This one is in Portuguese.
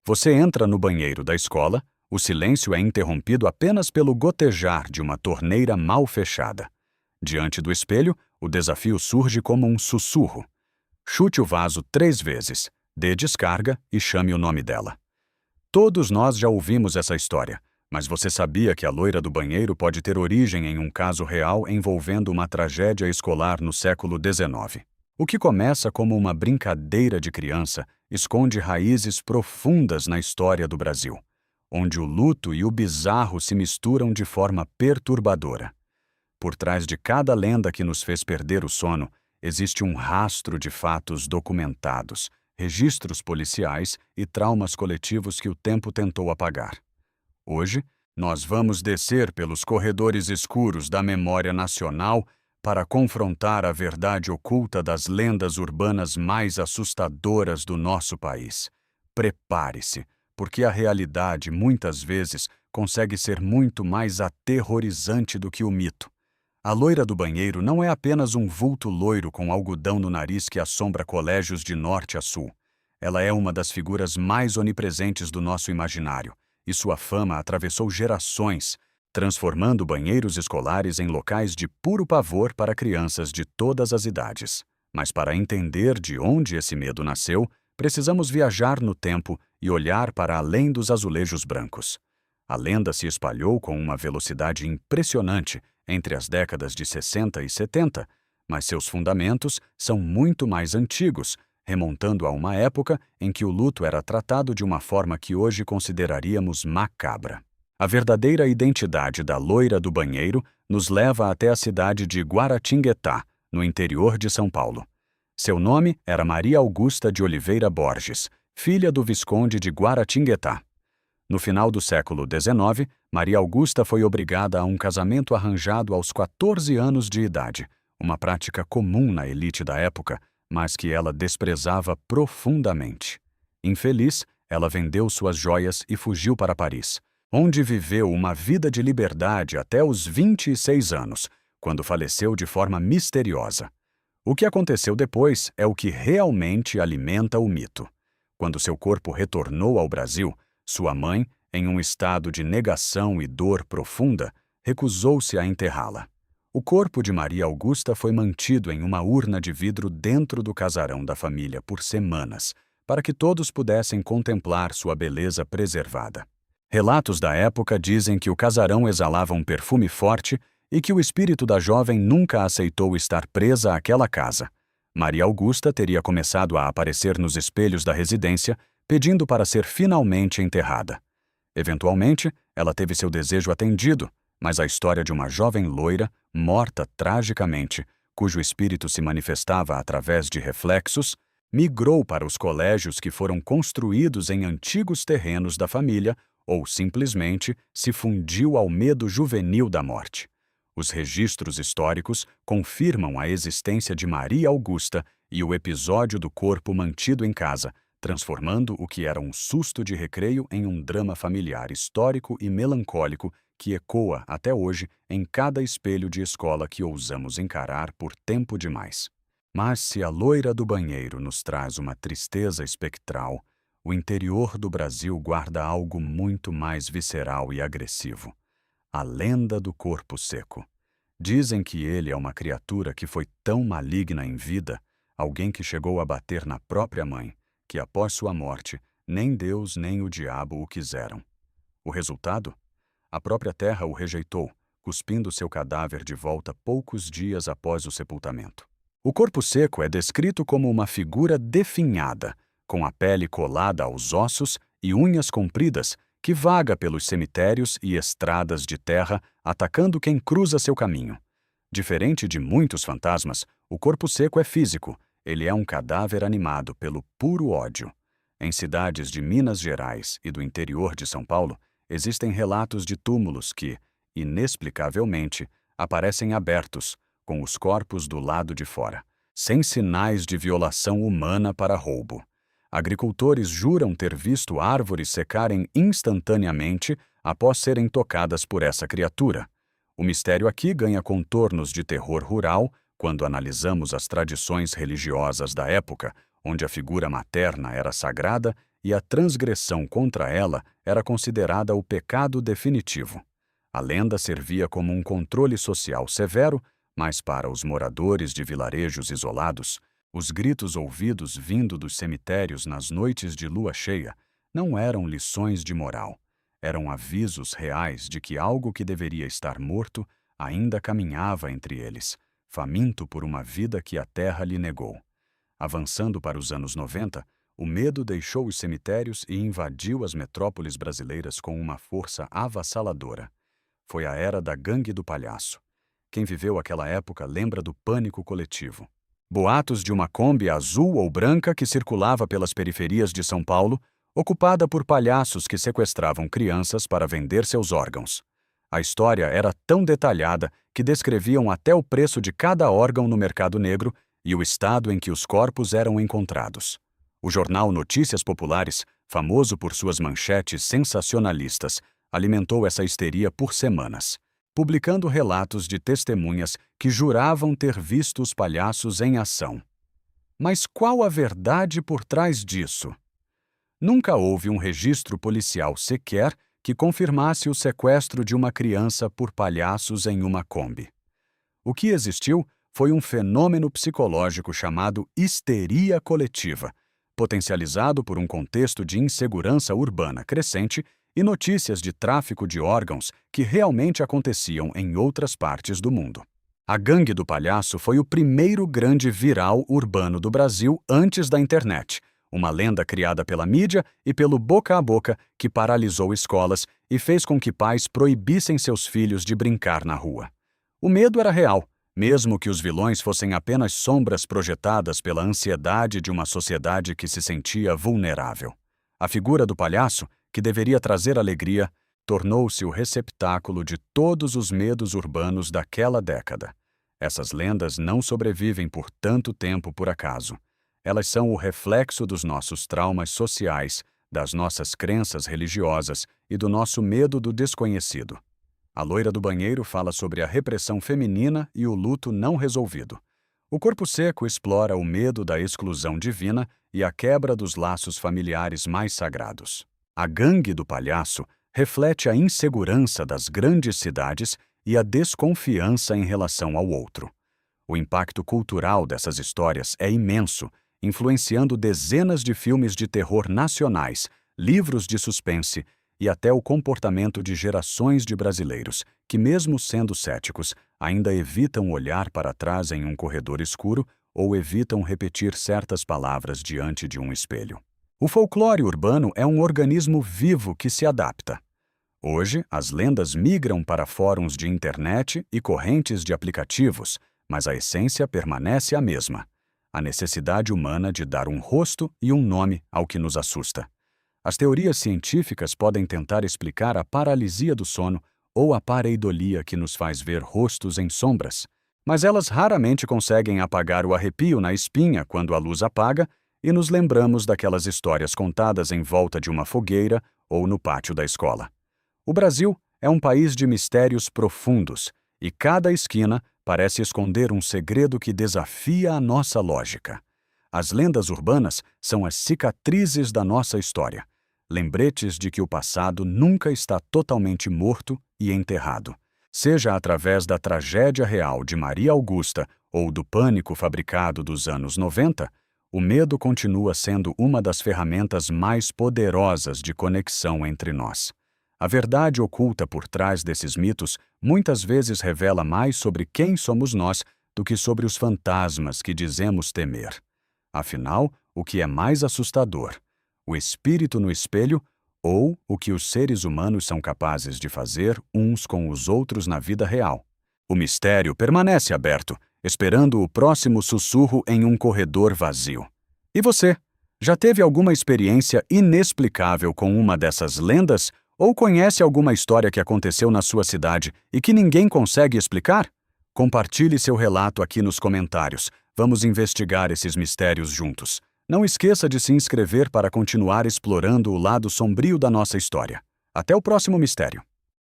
Você entra no banheiro da escola, o silêncio é interrompido apenas pelo gotejar de uma torneira mal fechada. Diante do espelho, o desafio surge como um sussurro. Chute o vaso 3 vezes, dê descarga e chame o nome dela. Todos nós já ouvimos essa história, mas você sabia que a loira do banheiro pode ter origem em um caso real envolvendo uma tragédia escolar no século XIX? O que começa como uma brincadeira de criança esconde raízes profundas na história do Brasil, onde o luto e o bizarro se misturam de forma perturbadora. Por trás de cada lenda que nos fez perder o sono, existe um rastro de fatos documentados, registros policiais e traumas coletivos que o tempo tentou apagar. Hoje, nós vamos descer pelos corredores escuros da memória nacional para confrontar a verdade oculta das lendas urbanas mais assustadoras do nosso país. Prepare-se, porque a realidade, muitas vezes, consegue ser muito mais aterrorizante do que o mito. A loira do banheiro não é apenas um vulto loiro com algodão no nariz que assombra colégios de norte a sul. Ela é uma das figuras mais onipresentes do nosso imaginário, e sua fama atravessou gerações, transformando banheiros escolares em locais de puro pavor para crianças de todas as idades. Mas para entender de onde esse medo nasceu, precisamos viajar no tempo e olhar para além dos azulejos brancos. A lenda se espalhou com uma velocidade impressionante entre as décadas de 60 e 70, mas seus fundamentos são muito mais antigos, remontando a uma época em que o luto era tratado de uma forma que hoje consideraríamos macabra. A verdadeira identidade da loira do banheiro nos leva até a cidade de Guaratinguetá, no interior de São Paulo. Seu nome era Maria Augusta de Oliveira Borges, filha do Visconde de Guaratinguetá. No final do século XIX, Maria Augusta foi obrigada a um casamento arranjado aos 14 anos de idade, uma prática comum na elite da época, mas que ela desprezava profundamente. Infeliz, ela vendeu suas joias e fugiu para Paris, onde viveu uma vida de liberdade até os 26 anos, quando faleceu de forma misteriosa. O que aconteceu depois é o que realmente alimenta o mito. Quando seu corpo retornou ao Brasil, sua mãe, em um estado de negação e dor profunda, recusou-se a enterrá-la. O corpo de Maria Augusta foi mantido em uma urna de vidro dentro do casarão da família por semanas, para que todos pudessem contemplar sua beleza preservada. Relatos da época dizem que o casarão exalava um perfume forte e que o espírito da jovem nunca aceitou estar presa àquela casa. Maria Augusta teria começado a aparecer nos espelhos da residência, pedindo para ser finalmente enterrada. Eventualmente, ela teve seu desejo atendido, mas a história de uma jovem loira, morta tragicamente, cujo espírito se manifestava através de reflexos, migrou para os colégios que foram construídos em antigos terrenos da família ou simplesmente se fundiu ao medo juvenil da morte. Os registros históricos confirmam a existência de Maria Augusta e o episódio do corpo mantido em casa, transformando o que era um susto de recreio em um drama familiar histórico e melancólico que ecoa até hoje em cada espelho de escola que ousamos encarar por tempo demais. Mas se a loira do banheiro nos traz uma tristeza espectral, o interior do Brasil guarda algo muito mais visceral e agressivo: a lenda do corpo seco. Dizem que ele é uma criatura que foi tão maligna em vida, alguém que chegou a bater na própria mãe, que após sua morte, nem Deus nem o diabo o quiseram. O resultado? A própria terra o rejeitou, cuspindo seu cadáver de volta poucos dias após o sepultamento. O corpo seco é descrito como uma figura definhada, com a pele colada aos ossos e unhas compridas, que vaga pelos cemitérios e estradas de terra, atacando quem cruza seu caminho. Diferente de muitos fantasmas, o corpo seco é físico. Ele é um cadáver animado pelo puro ódio. Em cidades de Minas Gerais e do interior de São Paulo, existem relatos de túmulos que, inexplicavelmente, aparecem abertos, com os corpos do lado de fora, sem sinais de violação humana para roubo. Agricultores juram ter visto árvores secarem instantaneamente após serem tocadas por essa criatura. O mistério aqui ganha contornos de terror rural quando analisamos as tradições religiosas da época, onde a figura materna era sagrada e a transgressão contra ela era considerada o pecado definitivo. A lenda servia como um controle social severo, mas para os moradores de vilarejos isolados, os gritos ouvidos vindo dos cemitérios nas noites de lua cheia não eram lições de moral, eram avisos reais de que algo que deveria estar morto ainda caminhava entre eles, faminto por uma vida que a terra lhe negou. Avançando para os anos 90, o medo deixou os cemitérios e invadiu as metrópoles brasileiras com uma força avassaladora. Foi a era da Gangue do Palhaço. Quem viveu aquela época lembra do pânico coletivo. Boatos de uma Kombi azul ou branca que circulava pelas periferias de São Paulo, ocupada por palhaços que sequestravam crianças para vender seus órgãos. A história era tão detalhada que descreviam até o preço de cada órgão no mercado negro e o estado em que os corpos eram encontrados. O jornal Notícias Populares, famoso por suas manchetes sensacionalistas, alimentou essa histeria por semanas, publicando relatos de testemunhas que juravam ter visto os palhaços em ação. Mas qual a verdade por trás disso? Nunca houve um registro policial sequer que confirmasse o sequestro de uma criança por palhaços em uma Kombi. O que existiu foi um fenômeno psicológico chamado histeria coletiva, potencializado por um contexto de insegurança urbana crescente e notícias de tráfico de órgãos que realmente aconteciam em outras partes do mundo. A Gangue do Palhaço foi o primeiro grande viral urbano do Brasil antes da internet, uma lenda criada pela mídia e pelo boca a boca que paralisou escolas e fez com que pais proibissem seus filhos de brincar na rua. O medo era real, mesmo que os vilões fossem apenas sombras projetadas pela ansiedade de uma sociedade que se sentia vulnerável. A figura do palhaço, que deveria trazer alegria, tornou-se o receptáculo de todos os medos urbanos daquela década. Essas lendas não sobrevivem por tanto tempo por acaso. Elas são o reflexo dos nossos traumas sociais, das nossas crenças religiosas e do nosso medo do desconhecido. A Loira do Banheiro fala sobre a repressão feminina e o luto não resolvido. O Corpo Seco explora o medo da exclusão divina e a quebra dos laços familiares mais sagrados. A Gangue do Palhaço reflete a insegurança das grandes cidades e a desconfiança em relação ao outro. O impacto cultural dessas histórias é imenso, influenciando dezenas de filmes de terror nacionais, livros de suspense e até o comportamento de gerações de brasileiros que, mesmo sendo céticos, ainda evitam olhar para trás em um corredor escuro ou evitam repetir certas palavras diante de um espelho. O folclore urbano é um organismo vivo que se adapta. Hoje, as lendas migram para fóruns de internet e correntes de aplicativos, mas a essência permanece a mesma: a necessidade humana de dar um rosto e um nome ao que nos assusta. As teorias científicas podem tentar explicar a paralisia do sono ou a pareidolia que nos faz ver rostos em sombras, mas elas raramente conseguem apagar o arrepio na espinha quando a luz apaga e nos lembramos daquelas histórias contadas em volta de uma fogueira ou no pátio da escola. O Brasil é um país de mistérios profundos e cada esquina parece esconder um segredo que desafia a nossa lógica. As lendas urbanas são as cicatrizes da nossa história, lembretes de que o passado nunca está totalmente morto e enterrado. Seja através da tragédia real de Maria Augusta ou do pânico fabricado dos anos 90, o medo continua sendo uma das ferramentas mais poderosas de conexão entre nós. A verdade oculta por trás desses mitos muitas vezes revela mais sobre quem somos nós do que sobre os fantasmas que dizemos temer. Afinal, o que é mais assustador? O espírito no espelho ou o que os seres humanos são capazes de fazer uns com os outros na vida real? O mistério permanece aberto, esperando o próximo sussurro em um corredor vazio. E você? Já teve alguma experiência inexplicável com uma dessas lendas? Ou conhece alguma história que aconteceu na sua cidade e que ninguém consegue explicar? Compartilhe seu relato aqui nos comentários. Vamos investigar esses mistérios juntos. Não esqueça de se inscrever para continuar explorando o lado sombrio da nossa história. Até o próximo mistério.